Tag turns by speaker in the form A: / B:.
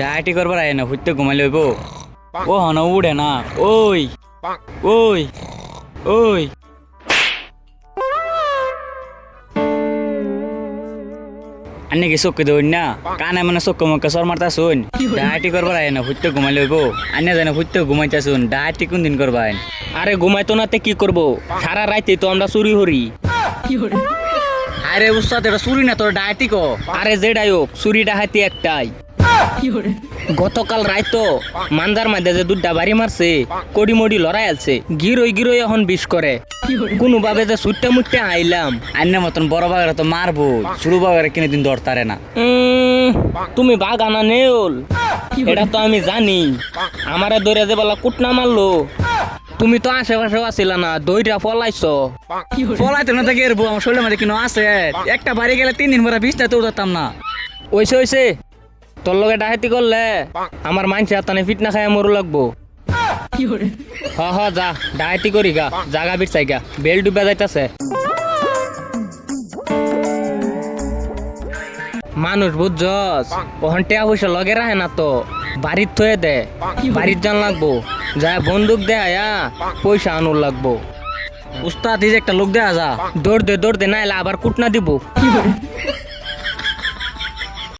A: Deity করবার আয় না হুইতে ঘুমাই লইব ও হন উড়ে না ওই ওই ওই আন্নে কি চক্কে দৌড় না কানে মানে চক্ক মক্কা সর মারতা শুন ডায়েটি করবার আয় না হুইতে ঘুমাই লইব আন্নে জানে হুইতে ঘুমাইতা শুন ডায়েটি কোন দিন করবাই
B: আরে ঘুমাইতো নাতে কি করব সারা রাইতে তো আমরা চুরি হরি।
A: আরে উস্তাদ এটা চুরি না তোর ডায়েটি কো
B: আরে যেটাই হোক চুরি ডাহাতি একটাই। গতকাল রাইতো মানজার মাঝে যে দুধটা বাড়ি মারছে কড়ি মড়ি লড়াই আছে গিরই গিরই এখন বিষ করে কোনোভাবে যে ছুটতে মুটতে আইলাম।
A: আন্নে মতন বড় বাগারে তো মারবো ছোট বাগারে কিনে দিন দরতারে না।
B: তুমি বাগানা নেওল এটা তো আমি জানি আমারে দৌড়ে যে বলা কুটনা মারলো তুমি তো আশেপাশেও আসিলা না দইটা ফলাইছো
A: ফলাইতে না থেকে এরবো আমার শরীরের মধ্যে কিনো আছে একটা বাড়ি গেলে 3 দিন পরে 20টা তো উঠাতাম না।
B: ওইসে ওইসে তোর লগে ডাহাতি করলে আমার মানসি হাতানে ফিট না খায় মরু লাগবো। হ হ যা ডাহাতি করি গা জাগা বিট চাই গা বেল ডুবে যাইতাছে। মানুষ বুঝছস ওখান টেয়া পয়সা লগে রাখে না তো বাড়ির থয়ে দে বাড়ির জান লাগবো যা বন্দুক দে আয়া পয়সা আনুর লাগবো।
A: উস্তাদ এই যে একটা লোক দেয়া যা
B: দৌড় দে না এলে আবার কুটনা দিব।